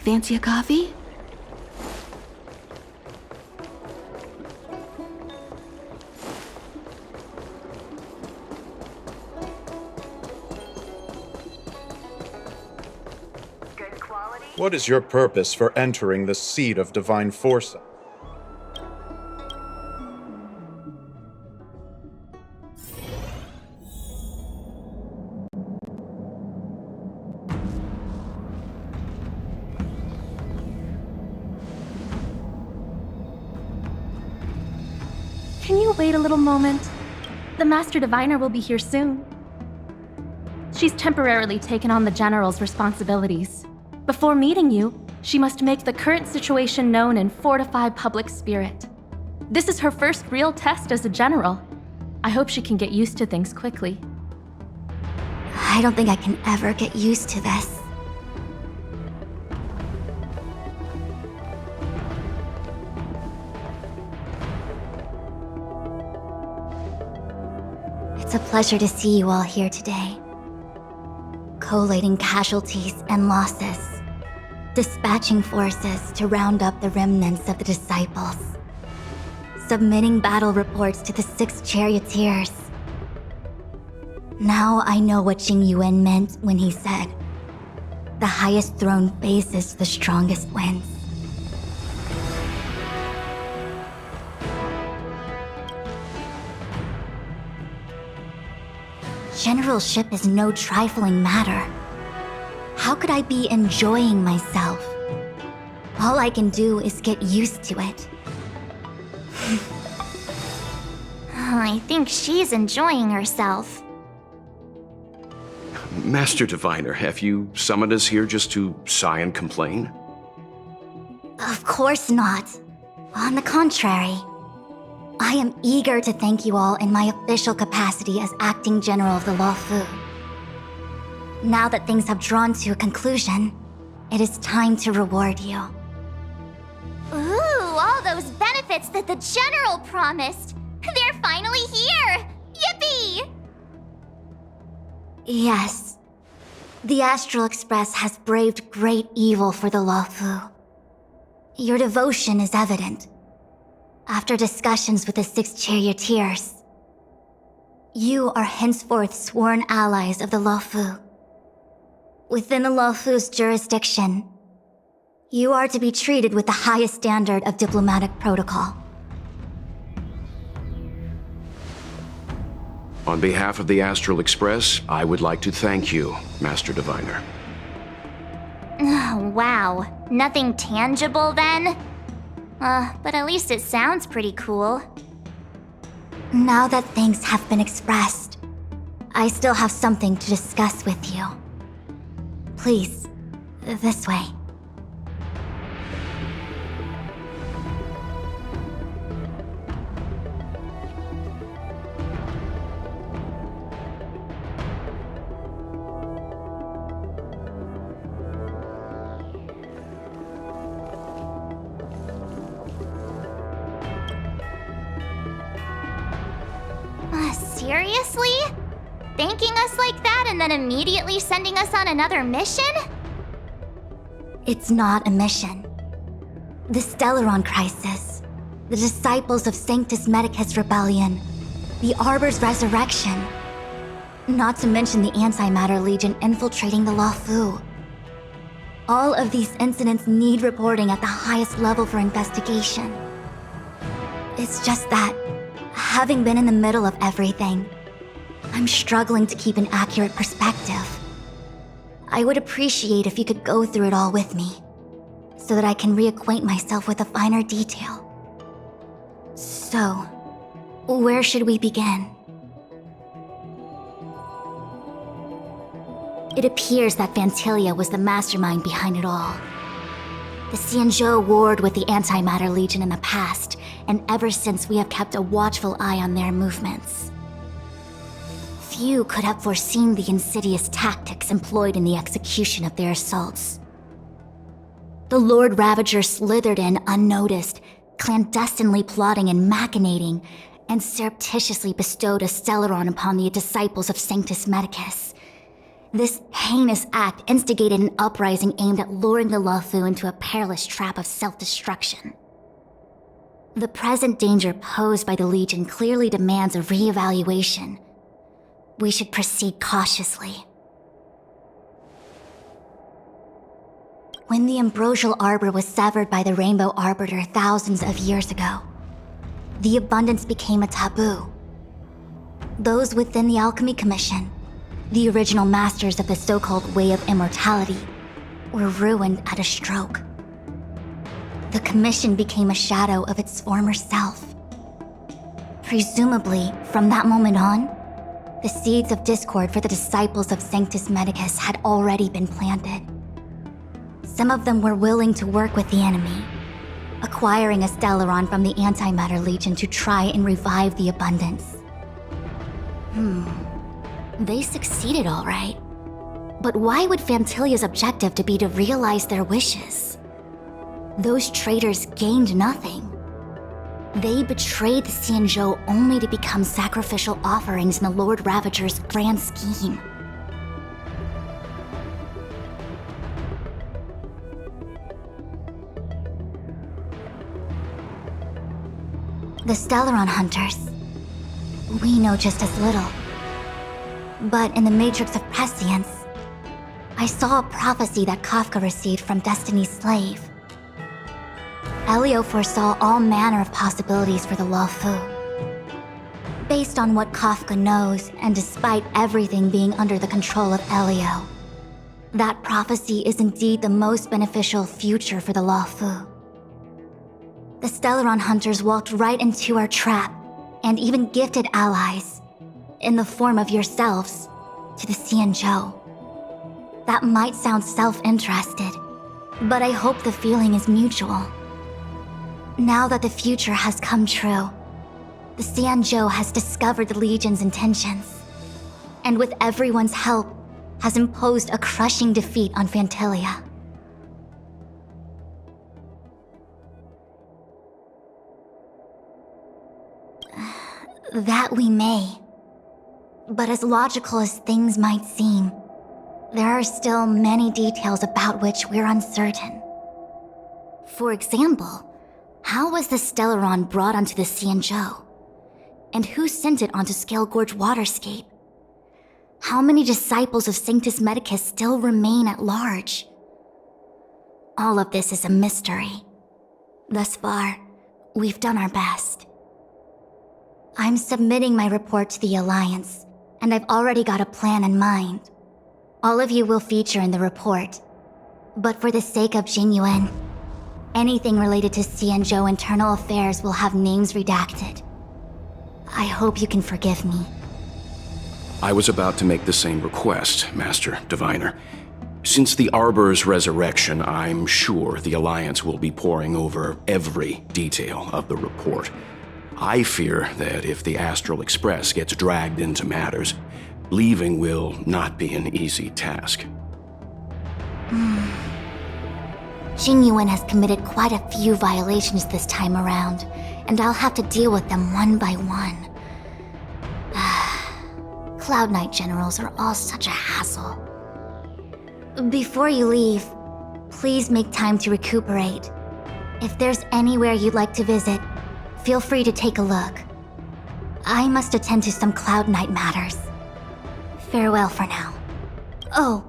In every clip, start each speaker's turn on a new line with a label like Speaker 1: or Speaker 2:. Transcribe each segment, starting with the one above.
Speaker 1: Fancy a coffee?
Speaker 2: What is your purpose for entering the Seat of Divine Foresight?
Speaker 3: Can you wait a little moment? The Master Diviner will be here soon. She's temporarily taken on the General's responsibilities. Before meeting you, she must make the current situation known and fortify public spirit. This is her first real test as a General. I hope she can get used to things quickly.
Speaker 4: I don't think I can ever get used to this. It's a pleasure to see you all here today. Collating casualties and losses. Dispatching forces to round up the remnants of the disciples. Submitting battle reports to the 6 charioteers. Now I know what Tingyun meant when he said, "The highest throne faces the strongest wins." Generalship is no trifling matter. How could I be enjoying myself? All I can do is get used to it.
Speaker 5: I think she's enjoying herself.
Speaker 6: Master Diviner, have you summoned us here just to sigh and complain?
Speaker 4: Of course not. On the contrary, I am eager to thank you all in my official capacity as Acting General of the Luofu. Now that things have drawn to a conclusion, it is time to reward you.
Speaker 5: Ooh, all those benefits that the General promised! They're finally here! Yippee!
Speaker 4: Yes. The Astral Express has braved great evil for the Luofu. Your devotion is evident. After discussions with the 6 charioteers, you are henceforth sworn allies of the Luofu. Within the Luofu's jurisdiction, you are to be treated with the highest standard of diplomatic protocol.
Speaker 6: On behalf of the Astral Express, I would like to thank you, Master Diviner.
Speaker 5: Wow, nothing tangible then? But at least it sounds pretty cool.
Speaker 4: Now that things have been expressed, I still have something to discuss with you. Please, this way.
Speaker 5: Seriously? Thanking us like that and then immediately sending us on another mission?
Speaker 4: It's not a mission. The Stellaron Crisis, the Disciples of Sanctus Medicus Rebellion, the Arbor's resurrection, not to mention the Antimatter Legion infiltrating the Luofu. All of these incidents need reporting at the highest level for investigation. It's just that, having been in the middle of everything, I'm struggling to keep an accurate perspective. I would appreciate if you could go through it all with me, so that I can reacquaint myself with a finer detail. So, where should we begin? It appears that Vantilia was the mastermind behind it all. The Xianzhou warred with the Antimatter Legion in the past, and ever since we have kept a watchful eye on their movements. Few could have foreseen the insidious tactics employed in the execution of their assaults. The Lord Ravager slithered in unnoticed, clandestinely plotting and machinating, and surreptitiously bestowed a Stellaron upon the disciples of Sanctus Medicus. This heinous act instigated an uprising aimed at luring the Luofu into a perilous trap of self-destruction. The present danger posed by the Legion clearly demands a re-evaluation. We should proceed cautiously. When the Ambrosial Arbor was severed by the Rainbow Arbiter thousands of years ago, the abundance became a taboo. Those within the Alchemy Commission, the original masters of the so-called Way of Immortality, were ruined at a stroke. The Commission became a shadow of its former self. Presumably, from that moment on, the seeds of discord for the disciples of Sanctus Medicus had already been planted. Some of them were willing to work with the enemy, acquiring a Stellaron from the Antimatter Legion to try and revive the abundance. They succeeded all right. But why would Fantilia's objective to be to realize their wishes? Those traitors gained nothing. They betrayed the Xianzhou only to become sacrificial offerings in the Lord Ravager's grand scheme. The Stellaron Hunters. We know just as little. But in the Matrix of Prescience, I saw a prophecy that Kafka received from Destiny's slave. Elio foresaw all manner of possibilities for the Luofu. Based on what Kafka knows, and despite everything being under the control of Elio, that prophecy is indeed the most beneficial future for the Luofu. The Stellaron Hunters walked right into our trap, and even gifted allies, in the form of yourselves, to the Xianzhou. That might sound self-interested, but I hope the feeling is mutual. Now that the future has come true, the Xianzhou has discovered the Legion's intentions, and with everyone's help, has imposed a crushing defeat on Fantilia. That we may. But as logical as things might seem, there are still many details about which we're uncertain. For example, how was the Stellaron brought onto the Xianzhou? And who sent it onto Scale Gorge Waterscape? How many disciples of Sanctus Medicus still remain at large? All of this is a mystery. Thus far, we've done our best. I'm submitting my report to the Alliance, and I've already got a plan in mind. All of you will feature in the report. But for the sake of Jingyun, anything related to Xianzhou internal affairs will have names redacted. I hope you can forgive me.
Speaker 6: I was about to make the same request, Master Diviner. Since the Arbor's resurrection, I'm sure the Alliance will be poring over every detail of the report. I fear that if the Astral Express gets dragged into matters, leaving will not be an easy task.
Speaker 4: Jingyun has committed quite a few violations this time around, and I'll have to deal with them one by one. Cloud Knight generals are all such a hassle. Before you leave, please make time to recuperate. If there's anywhere you'd like to visit, feel free to take a look. I must attend to some Cloud Knight matters. Farewell for now. Oh,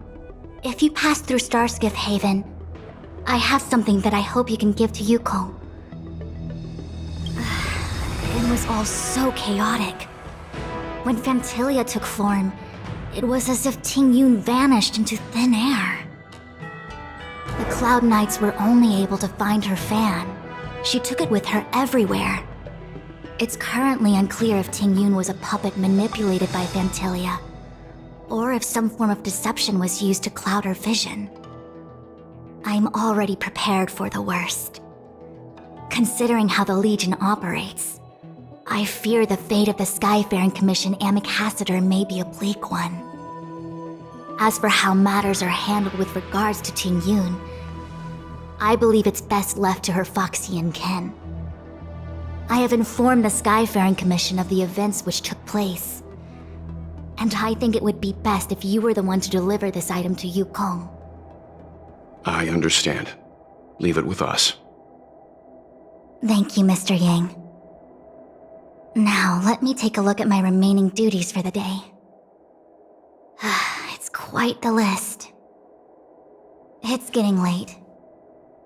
Speaker 4: if you pass through Starskiff Haven, I have something that I hope you can give to Yukong. It was all so chaotic. When Fantilia took form, it was as if Tingyun vanished into thin air. The Cloud Knights were only able to find her fan. She took it with her everywhere. It's currently unclear if Tingyun was a puppet manipulated by Fantilia, or if some form of deception was used to cloud her vision. I'm already prepared for the worst. Considering how the Legion operates, I fear the fate of the Skyfaring Commission Ambassador may be a bleak one. As for how matters are handled with regards to Tingyun, I believe it's best left to her Foxian kin. I have informed the Skyfaring Commission of the events which took place, and I think it would be best if you were the one to deliver this item to Yukong.
Speaker 6: I understand. Leave it with us.
Speaker 4: Thank you, Mr. Yang. Now, let me take a look at my remaining duties for the day. It's quite the list. It's getting late.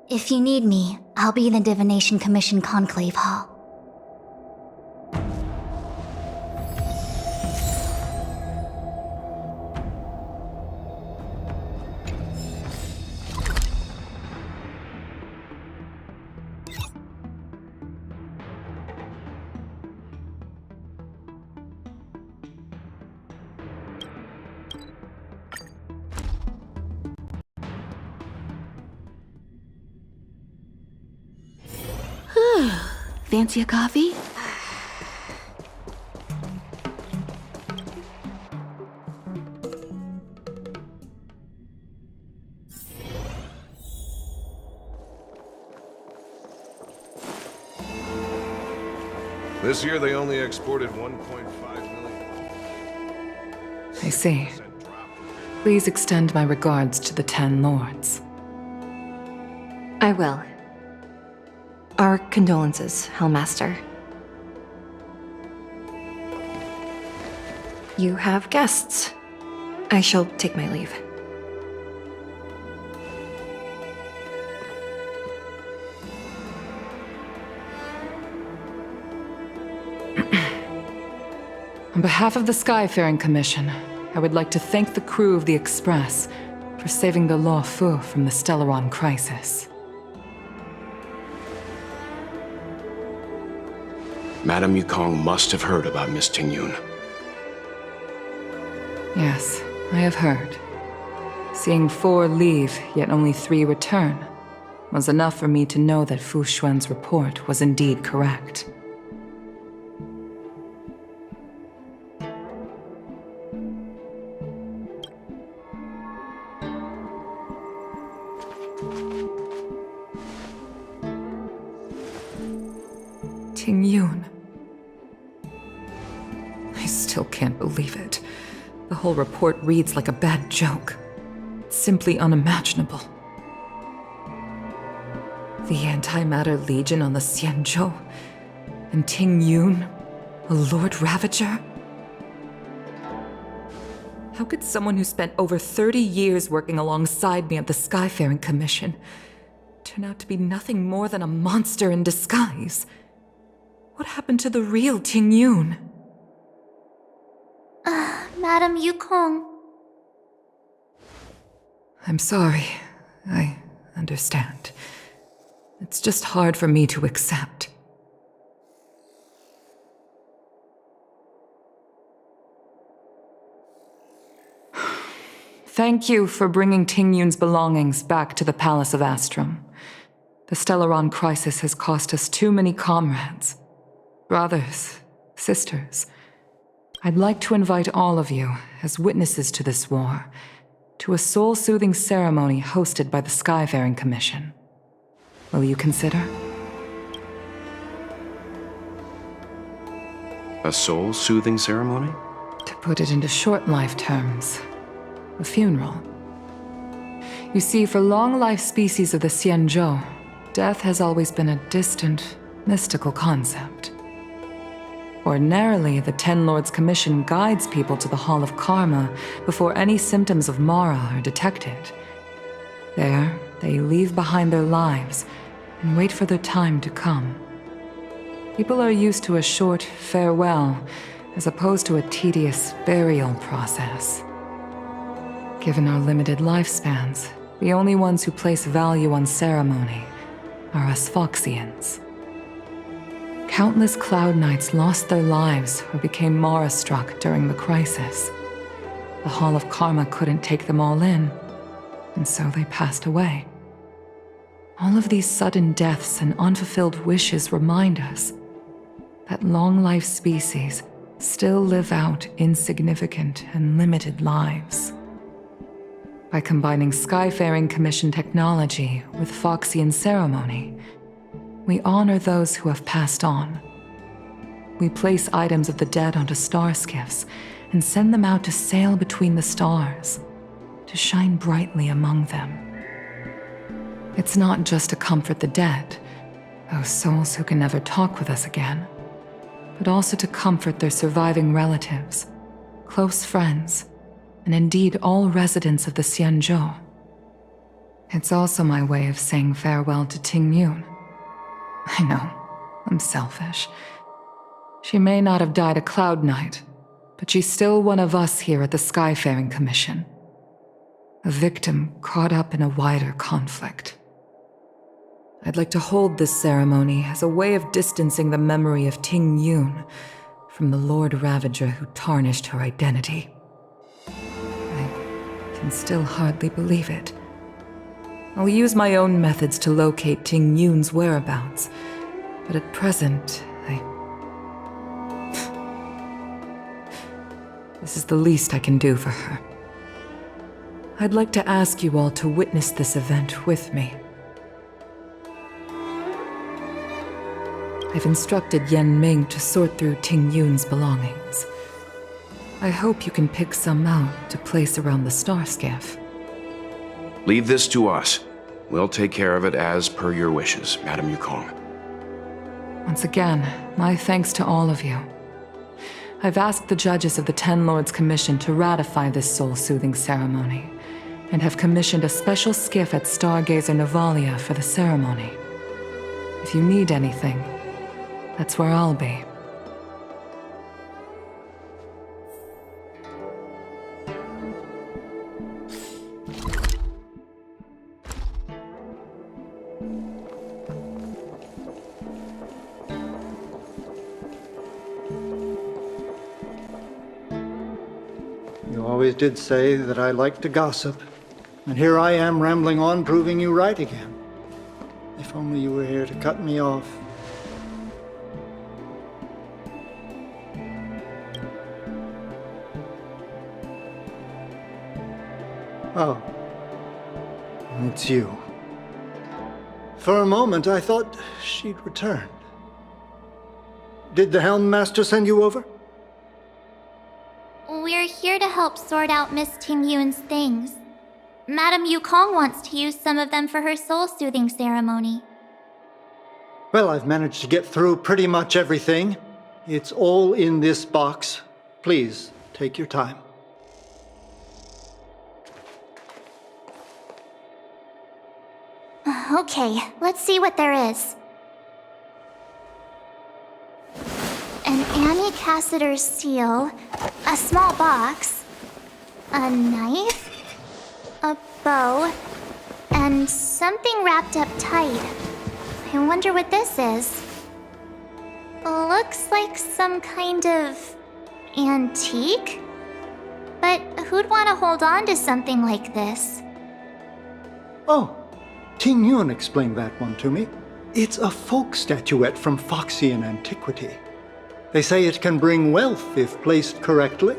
Speaker 4: If you need me, I'll be in the Divination Commission Conclave Hall.
Speaker 1: Fancy a coffee?
Speaker 7: This year they only exported 1.5 million.
Speaker 8: I see. Please extend my regards to the 10 lords.
Speaker 1: I will. Our condolences, Hellmaster. You have guests. I shall take my leave.
Speaker 8: On behalf of the Skyfaring Commission, I would like to thank the crew of the Express for saving the Luofu from the Stellaron crisis.
Speaker 6: Madame Yukong must have heard about Miss Tingyun.
Speaker 8: Yes, I have heard. Seeing 4 leave, yet only 3 return, was enough for me to know that Fu Xuan's report was indeed correct. Tingyun. I still can't believe it. The whole report reads like a bad joke. It's simply unimaginable. The Antimatter Legion on the Xianzhou, and Tingyun, a Lord Ravager? How could someone who spent over 30 years working alongside me at the Skyfaring Commission turn out to be nothing more than a monster in disguise? What happened to the real Tingyun?
Speaker 5: Madam Yukong.
Speaker 8: I'm sorry. I understand. It's just hard for me to accept. Thank you for bringing Tingyun's belongings back to the Palace of Astrum. The Stellaron crisis has cost us too many comrades. Brothers, sisters. I'd like to invite all of you, as witnesses to this war, to a soul-soothing ceremony hosted by the Skyfaring Commission. Will you consider?
Speaker 6: A soul-soothing ceremony?
Speaker 8: To put it into short-life terms, a funeral. You see, for long-life species of the Xianzhou, death has always been a distant, mystical concept. Ordinarily, the Ten Lords Commission guides people to the Hall of Karma before any symptoms of Mara are detected. There, they leave behind their lives and wait for their time to come. People are used to a short farewell as opposed to a tedious burial process. Given our limited lifespans, the only ones who place value on ceremony are us Foxians. Countless Cloud Knights lost their lives or became Mara-struck during the crisis. The Hall of Karma couldn't take them all in, and so they passed away. All of these sudden deaths and unfulfilled wishes remind us that long-life species still live out insignificant and limited lives. By combining Skyfaring Commission technology with Foxian ceremony, we honor those who have passed on. We place items of the dead onto starskiffs and send them out to sail between the stars, to shine brightly among them. It's not just to comfort the dead, those souls who can never talk with us again, but also to comfort their surviving relatives, close friends, and indeed all residents of the Xianzhou. It's also my way of saying farewell to Tingyun. I know, I'm selfish. She may not have died a cloud knight, but she's still one of us here at the Skyfaring Commission. A victim caught up in a wider conflict. I'd like to hold this ceremony as a way of distancing the memory of Tingyun from the Lord Ravager who tarnished her identity. I can still hardly believe it. I'll use my own methods to locate Tingyun's whereabouts, but at present, This is the least I can do for her. I'd like to ask you all to witness this event with me. I've instructed Yanming to sort through Tingyun's belongings. I hope you can pick some out to place around the starskiff.
Speaker 6: Leave this to us. We'll take care of it as per your wishes, Madam Yukong.
Speaker 8: Once again, my thanks to all of you. I've asked the judges of the Ten Lords Commission to ratify this soul-soothing ceremony, and have commissioned a special skiff at Stargazer Navalia for the ceremony. If you need anything, that's where I'll be.
Speaker 9: You always did say that I like to gossip, and here I am rambling on, proving you right again. If only you were here to cut me off. Oh, it's you. For a moment, I thought she'd returned. Did the Helm Master send you over?
Speaker 5: We're here to help sort out Miss Tingyun's things. Madame Yukong wants to use some of them for her soul-soothing ceremony.
Speaker 9: Well, I've managed to get through pretty much everything. It's all in this box. Please, take your time.
Speaker 5: Okay, let's see what there is. An Annie Cassiter's seal, a small box, a knife, a bow, and something wrapped up tight. I wonder what this is. Looks like some kind of antique? But who'd want to hold on to something like this?
Speaker 9: Oh, Tingyun explained that one to me. It's a folk statuette from Foxian antiquity. They say it can bring wealth if placed correctly.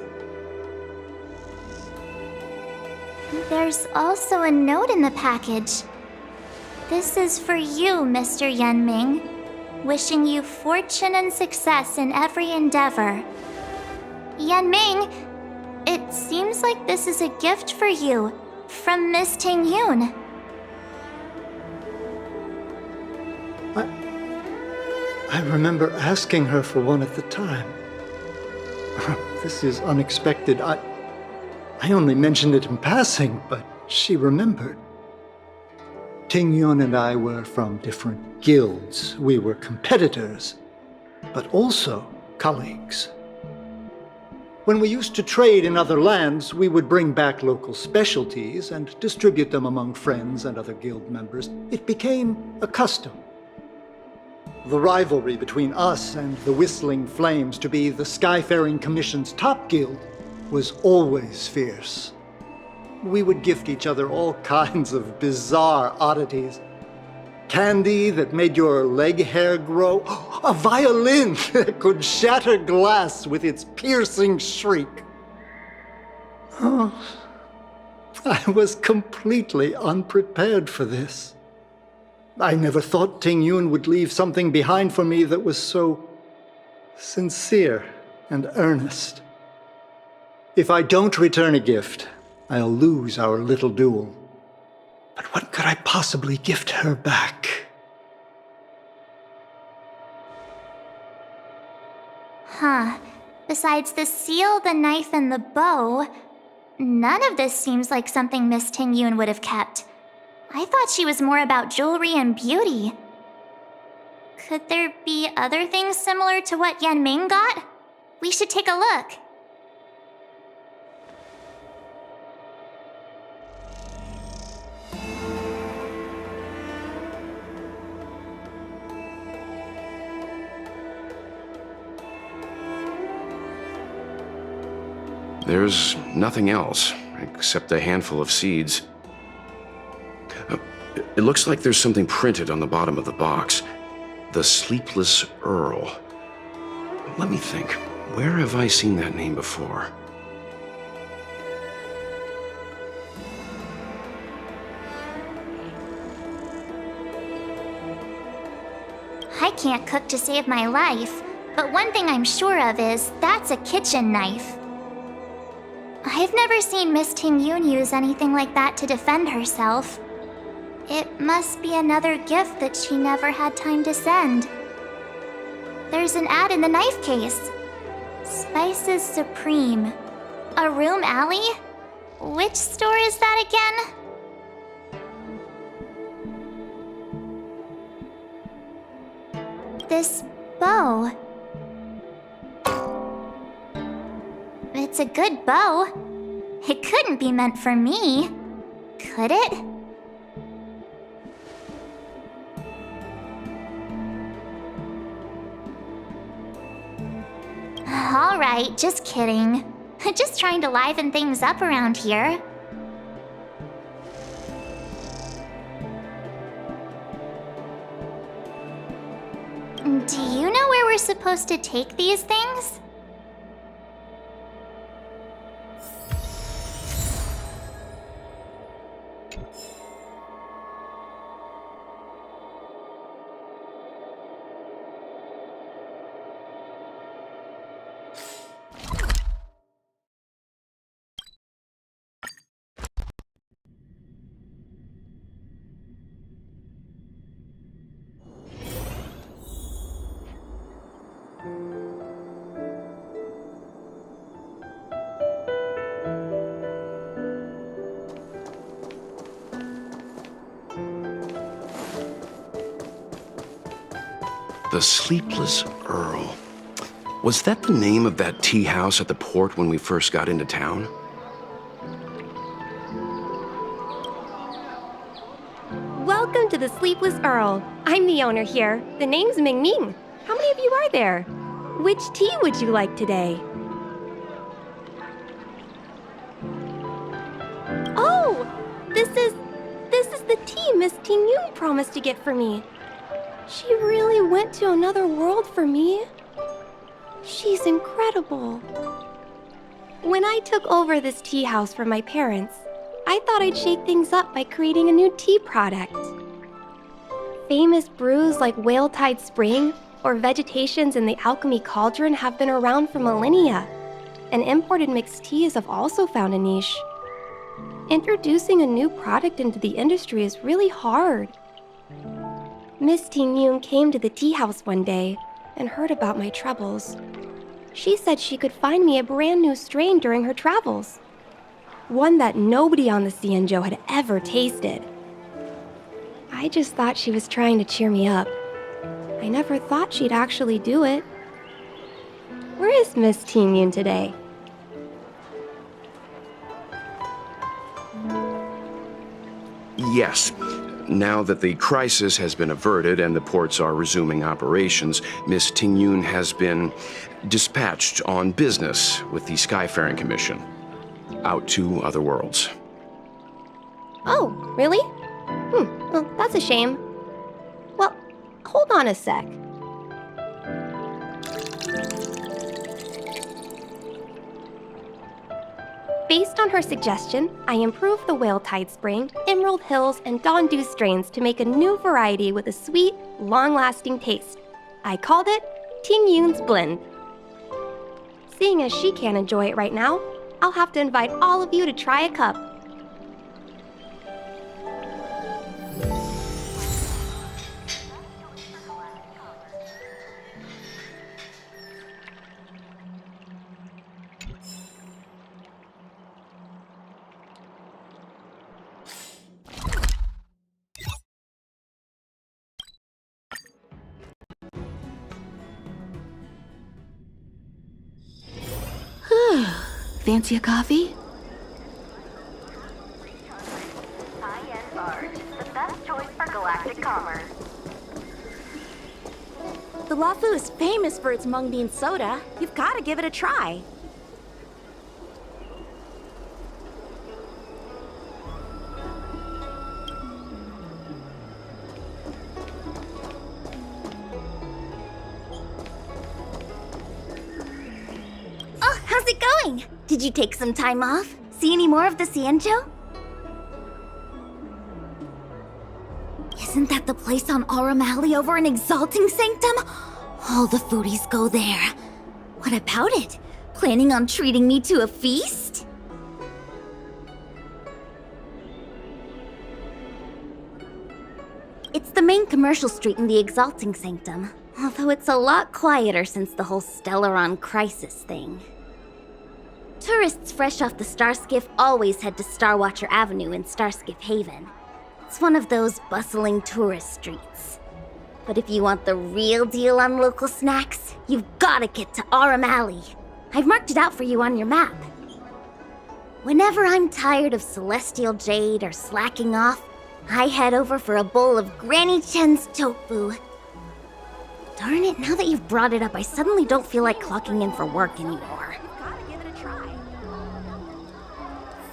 Speaker 5: There's also a note in the package. This is for you, Mr. Yanming. Wishing you fortune and success in every endeavor. Yanming, it seems like this is a gift for you from Miss Tingyun.
Speaker 9: I remember asking her for one at the time. This is unexpected. I only mentioned it in passing, but she remembered. Tingyun and I were from different guilds. We were competitors, but also colleagues. When we used to trade in other lands, we would bring back local specialties and distribute them among friends and other guild members. It became a custom. The rivalry between us and the Whistling Flames to be the Skyfaring Commission's top guild was always fierce. We would gift each other all kinds of bizarre oddities. Candy that made your leg hair grow. A violin that could shatter glass with its piercing shriek. Oh, I was completely unprepared for this. I never thought Tingyun would leave something behind for me that was so sincere and earnest. If I don't return a gift, I'll lose our little duel. But what could I possibly gift her back?
Speaker 5: Huh. Besides the seal, the knife, and the bow, none of this seems like something Miss Tingyun would have kept. I thought she was more about jewelry and beauty. Could there be other things similar to what Yanming got? We should take a look.
Speaker 6: There's nothing else, except a handful of seeds. It looks like there's something printed on the bottom of the box. The Sleepless Earl. Let me think. Where have I seen that name before?
Speaker 5: I can't cook to save my life, but one thing I'm sure of is that's a kitchen knife. I've never seen Miss Tingyun use anything like that to defend herself. It must be another gift that she never had time to send. There's an ad in the knife case. Spices Supreme. Aurum Alley? Which store is that again? This bow. It's a good bow. It couldn't be meant for me, could it? Alright, just kidding. Just trying to liven things up around here. Do you know where we're supposed to take these things?
Speaker 6: The Sleepless Earl. Was that the name of that tea house at the port when we first got into town?
Speaker 10: Welcome to the Sleepless Earl. I'm the owner here. The name's Mengming. How many of you are there? Which tea would you like today? Oh! This is the tea Miss Tingyun promised to get for me. She really went to another world for me. She's incredible. When I took over this tea house from my parents, I thought I'd shake things up by creating a new tea product. Famous brews like Whale Tide Spring or Vegetations in the Alchemy Cauldron have been around for millennia, and imported mixed teas have also found a niche. Introducing a new product into the industry is really hard. Miss Tingyun came to the tea house one day and heard about my troubles. She said she could find me a brand new strain during her travels. One that nobody on the Xianzhou had ever tasted. I just thought she was trying to cheer me up. I never thought she'd actually do it. Where is Miss Tingyun today?
Speaker 6: Yes. Now that the crisis has been averted and the ports are resuming operations, Miss Tingyun has been dispatched on business with the Skyfaring Commission, out to other worlds.
Speaker 10: Oh, really? Well, that's a shame. Well, hold on a sec. Based on her suggestion, I improved the Whale Tide Spring, Emerald Hills, and Dawn Dew strains to make a new variety with a sweet, long-lasting taste. I called it Tingyun's Blend. Seeing as she can't enjoy it right now, I'll have to invite all of you to try a cup.
Speaker 3: Fancy a coffee?
Speaker 11: High-end barge, the best choice for galactic commerce.
Speaker 12: The Luofu is famous for its mung bean soda. You've got to give it a try.
Speaker 4: Oh, how's it going? Did you take some time off? See any more of the Xianzhou? Isn't that the place on Aurum Alley over in Exalting Sanctum? All the foodies go there. What about it? Planning on treating me to a feast? It's the main commercial street in the Exalting Sanctum, although it's a lot quieter since the whole Stellaron crisis thing. Tourists fresh off the starskiff always head to Starwatcher Avenue in Starskiff Haven. It's one of those bustling tourist streets. But if you want the real deal on local snacks, you've gotta get to Aurum Alley. I've marked it out for you on your map. Whenever I'm tired of celestial jade or slacking off, I head over for a bowl of Granny Chen's tofu. Darn it, now that you've brought it up, I suddenly don't feel like clocking in for work anymore.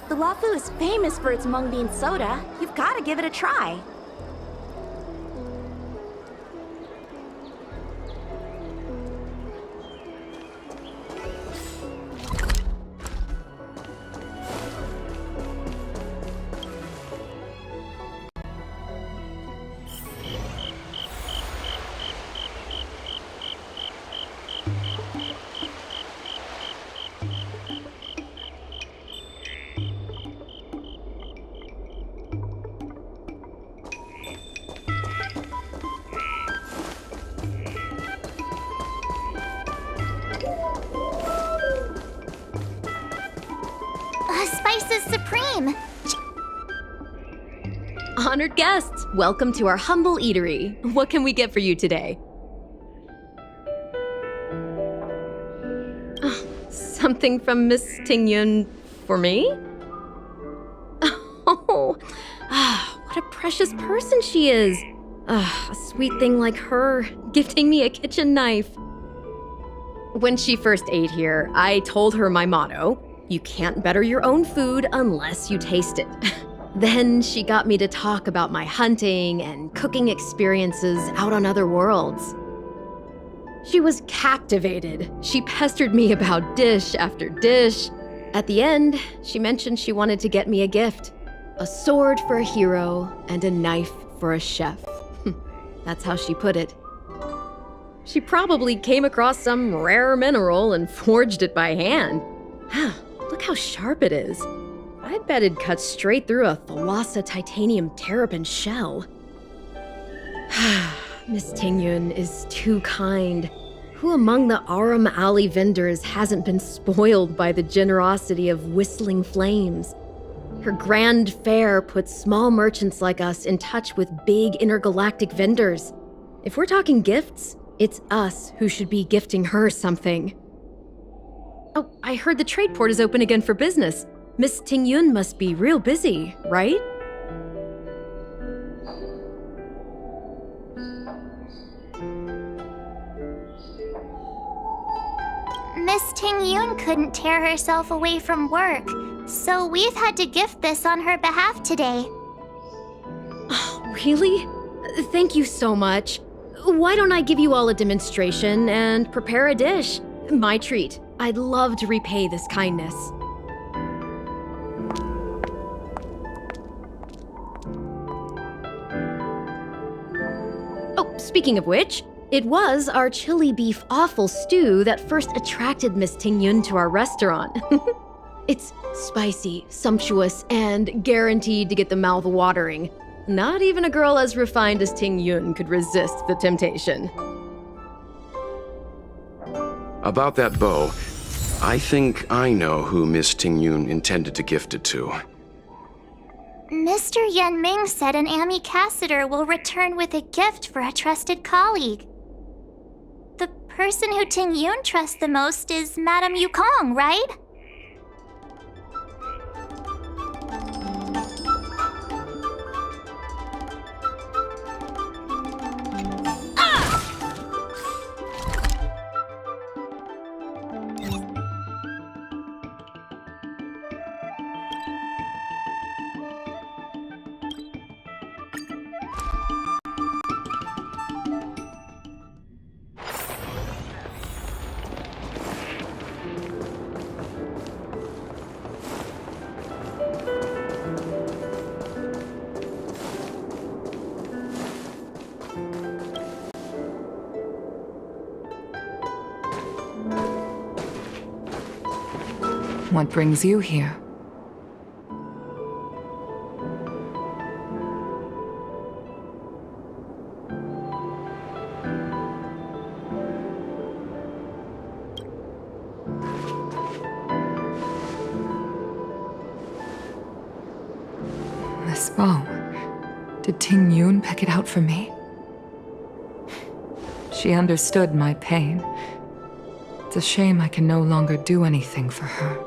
Speaker 12: The Luofu is famous for its mung bean soda. You've got to give it a try.
Speaker 5: Spices Supreme!
Speaker 13: Honored guests, welcome to our humble eatery. What can we get for you today? Something from Miss Tingyun for me? Oh, what a precious person she is. A sweet thing like her, gifting me a kitchen knife. When she first ate here, I told her my motto: you can't better your own food unless you taste it. Then she got me to talk about my hunting and cooking experiences out on other worlds. She was captivated. She pestered me about dish after dish. At the end, she mentioned she wanted to get me a gift: a sword for a hero and a knife for a chef. That's how she put it. She probably came across some rare mineral and forged it by hand. Look how sharp it is. I bet it'd cut straight through a Thalassa titanium terrapin shell. Miss Tingyun is too kind. Who among the Aurum Alley vendors hasn't been spoiled by the generosity of whistling flames? Her grand fare puts small merchants like us in touch with big intergalactic vendors. If we're talking gifts, it's us who should be gifting her something. Oh, I heard the trade port is open again for business. Miss Tingyun must be real busy, right?
Speaker 5: Miss Tingyun couldn't tear herself away from work, so we've had to gift this on her behalf today.
Speaker 13: Oh, really? Thank you so much. Why don't I give you all a demonstration and prepare a dish? My treat. I'd love to repay this kindness. Oh, speaking of which, it was our chili beef offal stew that first attracted Miss Tingyun to our restaurant. It's spicy, sumptuous, and guaranteed to get the mouth watering. Not even a girl as refined as Tingyun could resist the temptation.
Speaker 6: About that bow, I think I know who Miss Tingyun intended to gift it to.
Speaker 5: Mr. Yanming said an ambassador will return with a gift for a trusted colleague. The person who Tingyun trusts the most is Madame Yukong, right?
Speaker 8: What brings you here? This bow. Did Tingyun pick it out for me? She understood my pain. It's a shame I can no longer do anything for her.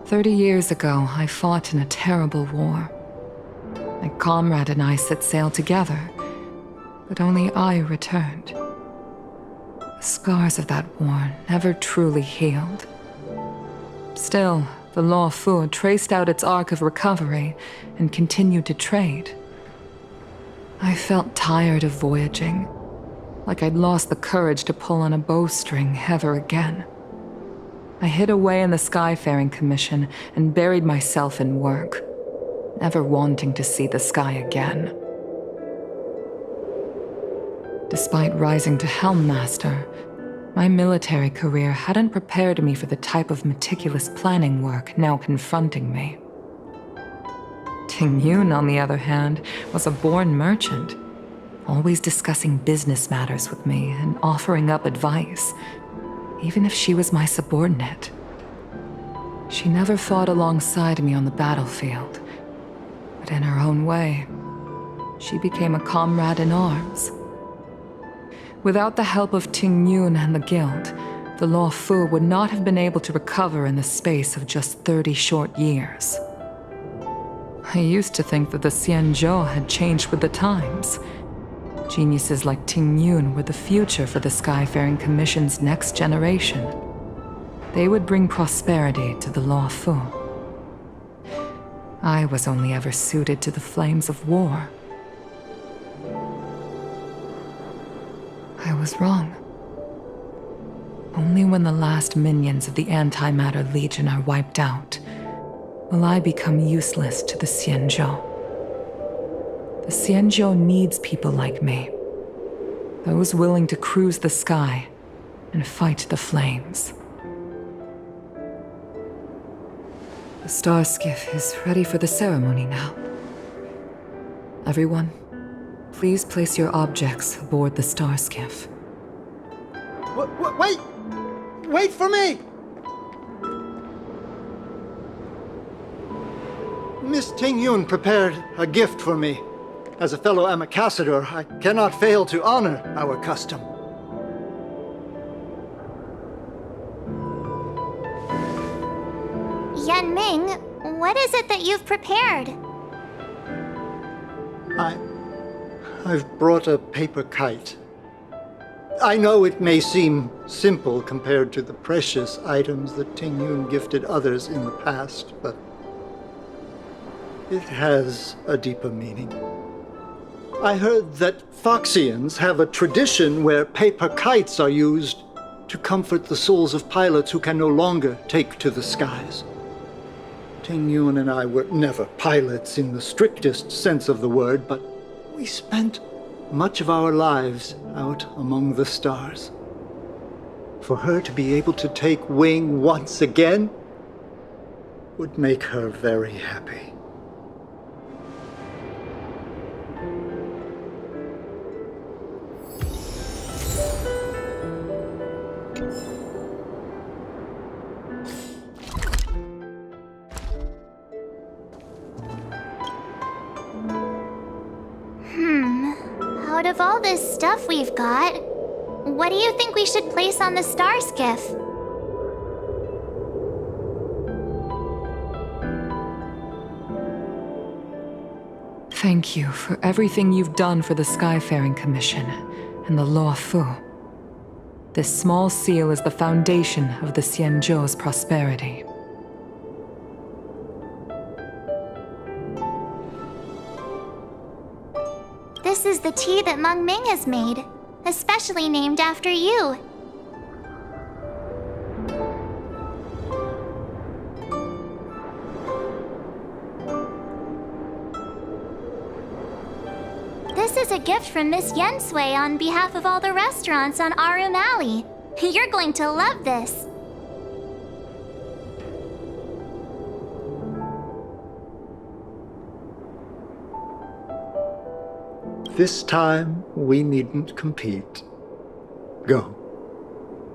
Speaker 8: 30 years ago, I fought in a terrible war. My comrade and I set sail together, but only I returned. The scars of that war never truly healed. Still, the Luofu traced out its arc of recovery and continued to trade. I felt tired of voyaging, like I'd lost the courage to pull on a bowstring ever again. I hid away in the Skyfaring Commission and buried myself in work, never wanting to see the sky again. Despite rising to Helm Master, my military career hadn't prepared me for the type of meticulous planning work now confronting me. Tingyun, on the other hand, was a born merchant, always discussing business matters with me and offering up advice, even if she was my subordinate. She never fought alongside me on the battlefield, but in her own way, she became a comrade in arms. Without the help of Tingyun and the guild, the Luofu would not have been able to recover in the space of just 30 short years. I used to think that the Xianzhou had changed with the times. Geniuses like Tingyun were the future for the Skyfaring Commission's next generation. They would bring prosperity to the Luofu. I was only ever suited to the flames of war. I was wrong. Only when the last minions of the Antimatter Legion are wiped out will I become useless to the Xianzhou. The Xianzhou needs people like me, those willing to cruise the sky and fight the flames. The starskiff is ready for the ceremony now. Everyone, please place your objects aboard the starskiff.
Speaker 9: Wait! Wait for me! Miss Tingyun prepared a gift for me. As a fellow ambassador, I cannot fail to honor our custom.
Speaker 5: Yanming, what is it that you've prepared?
Speaker 9: I've brought a paper kite. I know it may seem simple compared to the precious items that Tingyun gifted others in the past, but it has a deeper meaning. I heard that Foxians have a tradition where paper kites are used to comfort the souls of pilots who can no longer take to the skies. Tingyun and I were never pilots in the strictest sense of the word, but we spent much of our lives out among the stars. For her to be able to take wing once again would make her very happy.
Speaker 5: Out of all this stuff we've got, what do you think we should place on the starskiff?
Speaker 8: Thank you for everything you've done for the Skyfaring Commission and the Luofu. This small seal is the foundation of the Xianzhou's prosperity.
Speaker 5: This is the tea that Mengming has made, especially named after you. This is a gift from Miss Yancui on behalf of all the restaurants on Aurum Alley. You're going to love this.
Speaker 9: This time, we needn't compete. Go.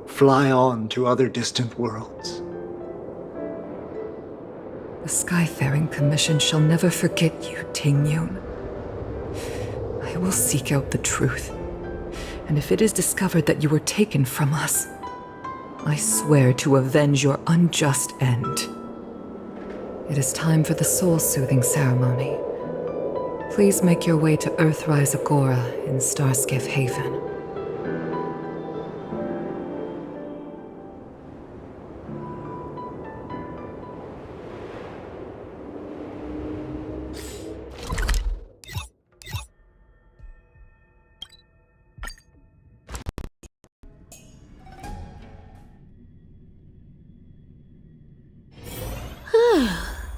Speaker 9: Fly on to other distant worlds.
Speaker 8: The Skyfaring Commission shall never forget you, Tingyun. I will seek out the truth. And if it is discovered that you were taken from us, I swear to avenge your unjust end. It is time for the soul-soothing ceremony. Please make your way to Earthrise Agora in Starskiff Haven.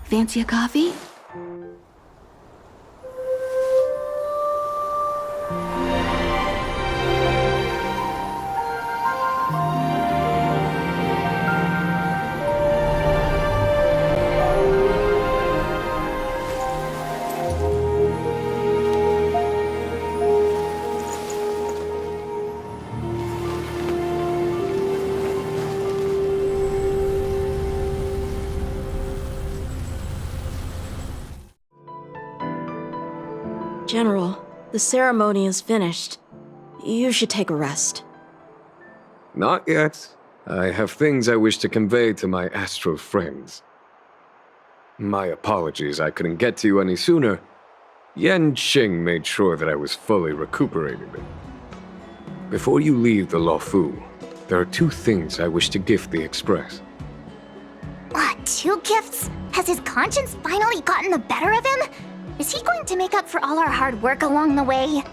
Speaker 1: Fancy a coffee?
Speaker 12: General, the ceremony is finished. You should take a rest.
Speaker 7: Not yet. I have things I wish to convey to my astral friends. My apologies I couldn't get to you any sooner. Yanming made sure that I was fully recuperated. Before you leave the Luofu, there are 2 things I wish to gift the Express.
Speaker 5: What, 2 gifts? Has his conscience finally gotten the better of him? Is he going to make up for all our hard work along the way?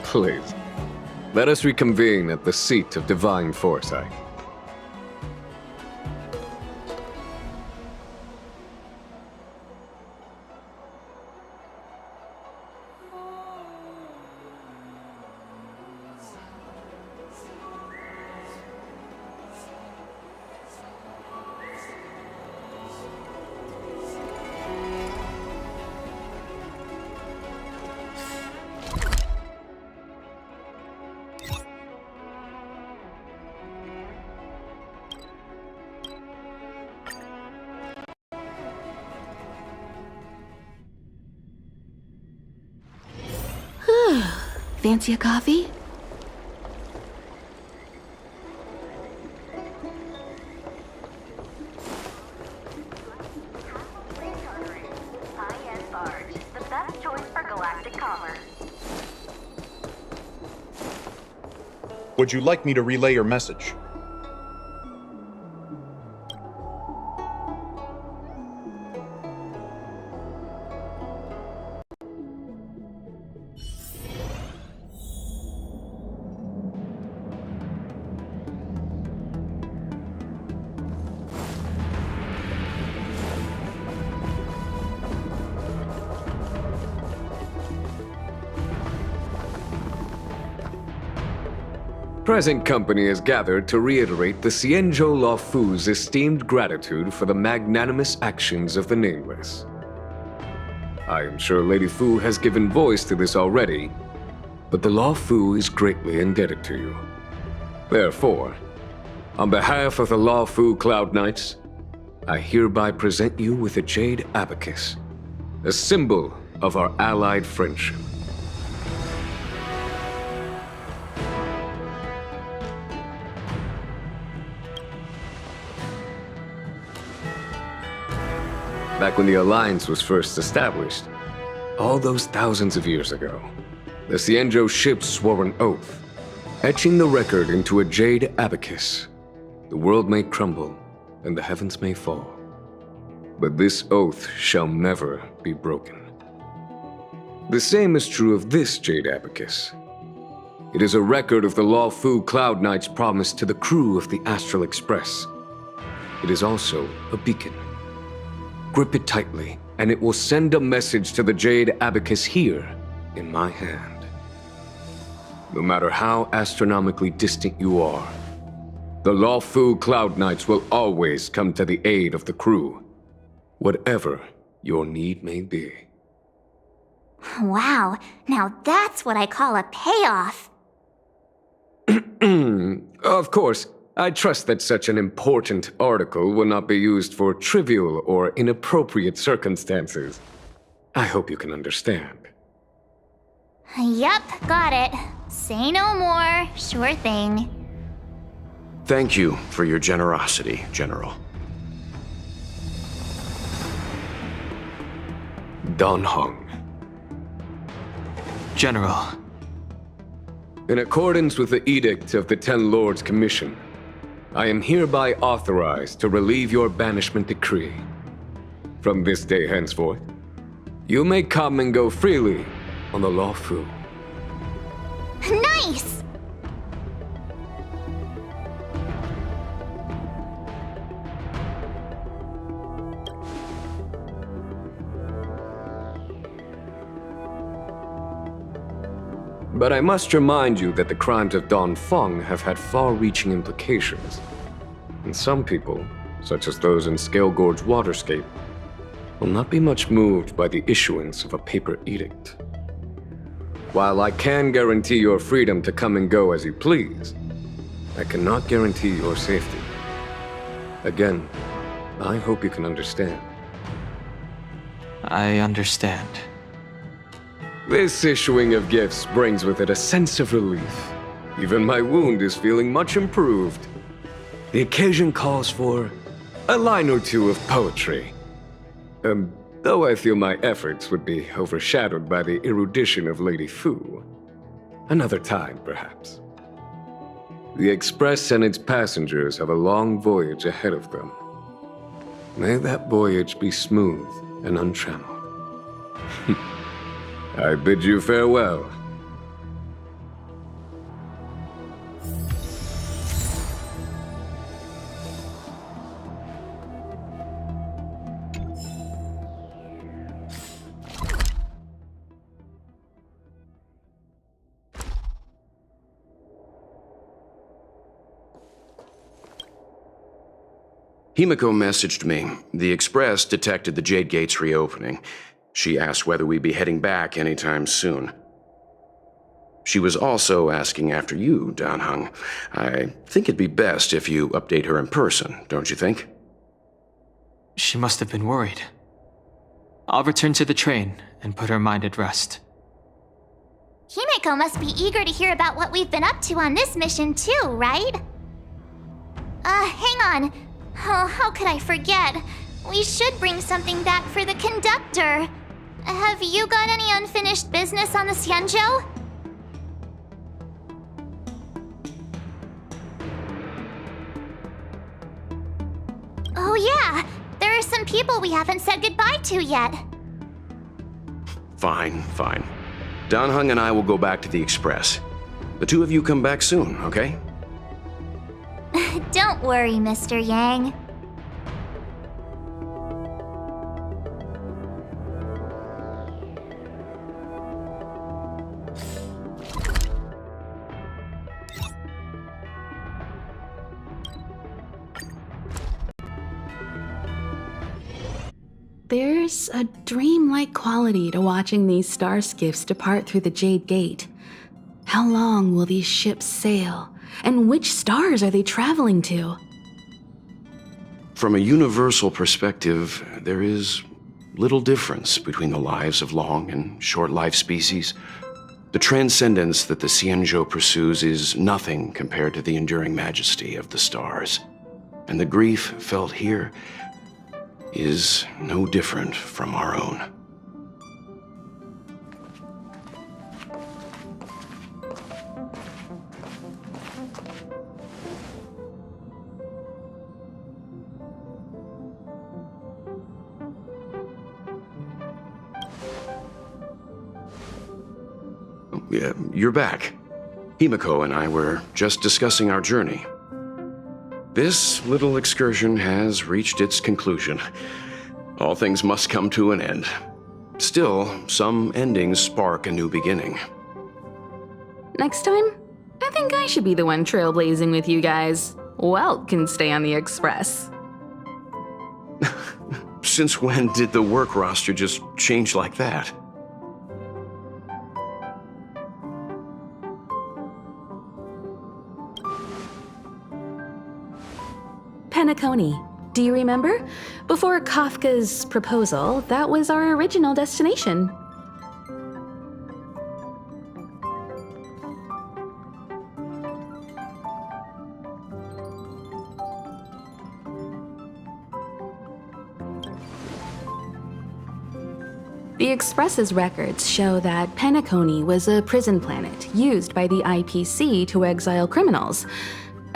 Speaker 7: Please, let us reconvene at the Seat of Divine Foresight.
Speaker 1: Fancy a coffee?
Speaker 11: High-end barge, the best choice for galactic commerce.
Speaker 2: Would you like me to relay your message?
Speaker 7: Present company is gathered to reiterate the Xianzhou Luofu's esteemed gratitude for the magnanimous actions of the Nameless. I am sure Lady Fu has given voice to this already, but the Luofu is greatly indebted to you. Therefore, on behalf of the Luofu Cloud Knights, I hereby present you with a jade abacus, a symbol of our allied friendship. Back when the Alliance was first established, all those thousands of years ago, the Xianzhou ships swore an oath, etching the record into a jade abacus. The world may crumble, and the heavens may fall, but this oath shall never be broken. The same is true of this jade abacus. It is a record of the Luofu Cloud Knight's promise to the crew of the Astral Express. It is also a beacon. Grip it tightly, and it will send a message to the jade abacus here in my hand. No matter how astronomically distant you are, the Luofu Cloud Knights will always come to the aid of the crew, whatever your need may be.
Speaker 5: Wow, now that's what I call a payoff.
Speaker 7: Of course, I trust that such an important article will not be used for trivial or inappropriate circumstances. I hope you can understand.
Speaker 5: Yep, got it. Say no more. Sure thing.
Speaker 6: Thank you for your generosity, General.
Speaker 7: Dan Heng.
Speaker 14: General.
Speaker 7: In accordance with the Edict of the Ten Lords Commission, I am hereby authorized to relieve your banishment decree. From this day henceforth, you may come and go freely on the Luofu.
Speaker 5: Nice!
Speaker 7: But I must remind you that the crimes of Don Feng have had far-reaching implications. And some people, such as those in Scale Gorge Waterscape, will not be much moved by the issuance of a paper edict. While I can guarantee your freedom to come and go as you please, I cannot guarantee your safety. Again, I hope you can understand.
Speaker 14: I understand.
Speaker 7: This issuing of gifts brings with it a sense of relief. Even my wound is feeling much improved. The occasion calls for a line or two of poetry. Though I feel my efforts would be overshadowed by the erudition of Lady Fu. Another time, perhaps. The Express and its passengers have a long voyage ahead of them. May that voyage be smooth and untrammeled. I bid you farewell.
Speaker 6: Himiko messaged me. The Express detected the Jade Gates reopening. She asked whether we'd be heading back anytime soon. She was also asking after you, Dan Heng. I think it'd be best if you update her in person, don't you think?
Speaker 14: She must have been worried. I'll return to the train and put her mind at rest.
Speaker 5: Himiko must be eager to hear about what we've been up to on this mission too, right? Hang on. Oh, how could I forget? We should bring something back for the conductor. Have you got any unfinished business on the Xianzhou? Oh yeah, there are some people we haven't said goodbye to yet.
Speaker 6: Fine. Dan Heng and I will go back to the Express. The two of you come back soon, okay?
Speaker 5: Don't worry, Mr. Yang.
Speaker 15: There's a dreamlike quality to watching these starskiffs depart through the Jade Gate. How long will these ships sail? And which stars are they traveling to?
Speaker 6: From a universal perspective, there is little difference between the lives of long and short-lived species. The transcendence that the Xianzhou pursues is nothing compared to the enduring majesty of the stars. And the grief felt here is no different from our own. You're back. Himiko and I were just discussing our journey. This little excursion has reached its conclusion. All things must come to an end. Still, some endings spark a new beginning.
Speaker 15: Next time, I think I should be the one trailblazing with you guys. Welt can stay on the Express.
Speaker 6: Since when did the work roster just change like that?
Speaker 15: Penacony. Do you remember? Before Kafka's proposal, that was our original destination. The Express's records show that Penacony was a prison planet used by the IPC to exile criminals.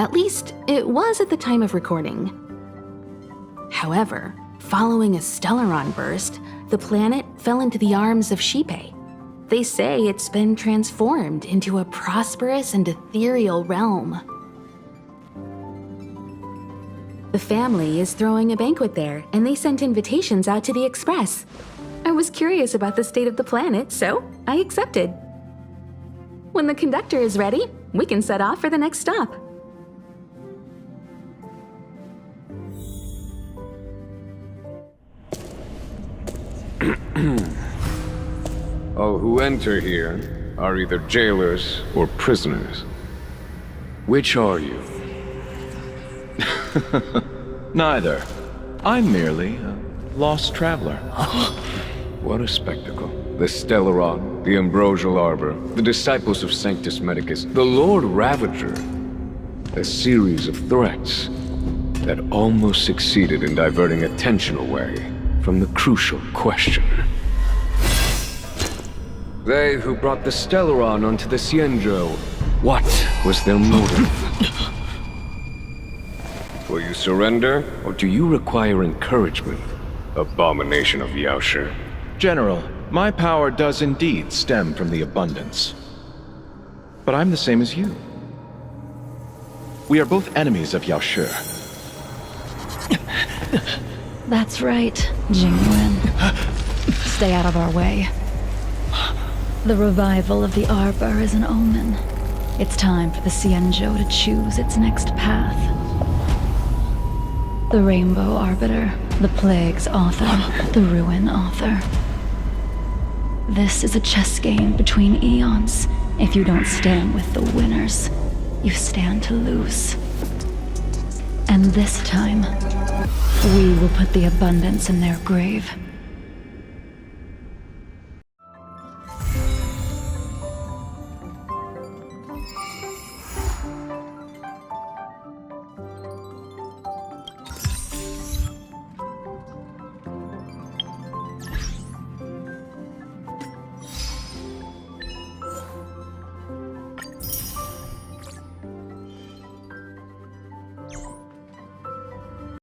Speaker 15: At least, it was at the time of recording. However, following a Stellaron burst, the planet fell into the arms of Xipe. They say it's been transformed into a prosperous and ethereal realm. The family is throwing a banquet there, and they sent invitations out to the Express. I was curious about the state of the planet, so I accepted. When the conductor is ready, we can set off for the next stop.
Speaker 7: All who enter here are either jailers or prisoners. Which are you?
Speaker 16: Neither. I'm merely a lost traveler.
Speaker 7: What a spectacle. The Stellaron, the Ambrosial Arbor, the disciples of Sanctus Medicus, the Lord Ravager. A series of threats that almost succeeded in diverting attention away from the crucial question. They who brought the Stellaron onto the Xianzhou, what was their motive? Will you surrender, or do you require encouragement, abomination of Yaoshi?
Speaker 16: General, my power does indeed stem from the abundance. But I'm the same as you. We are both enemies of Yaoshi.
Speaker 1: That's right, Tingyun. Stay out of our way. The revival of the Arbor is an omen. It's time for the Xianzhou to choose its next path. The Rainbow Arbiter, the Plague's author, the Ruin author. This is a chess game between eons. If you don't stand with the winners, you stand to lose. And this time, we will put the abundance in their grave.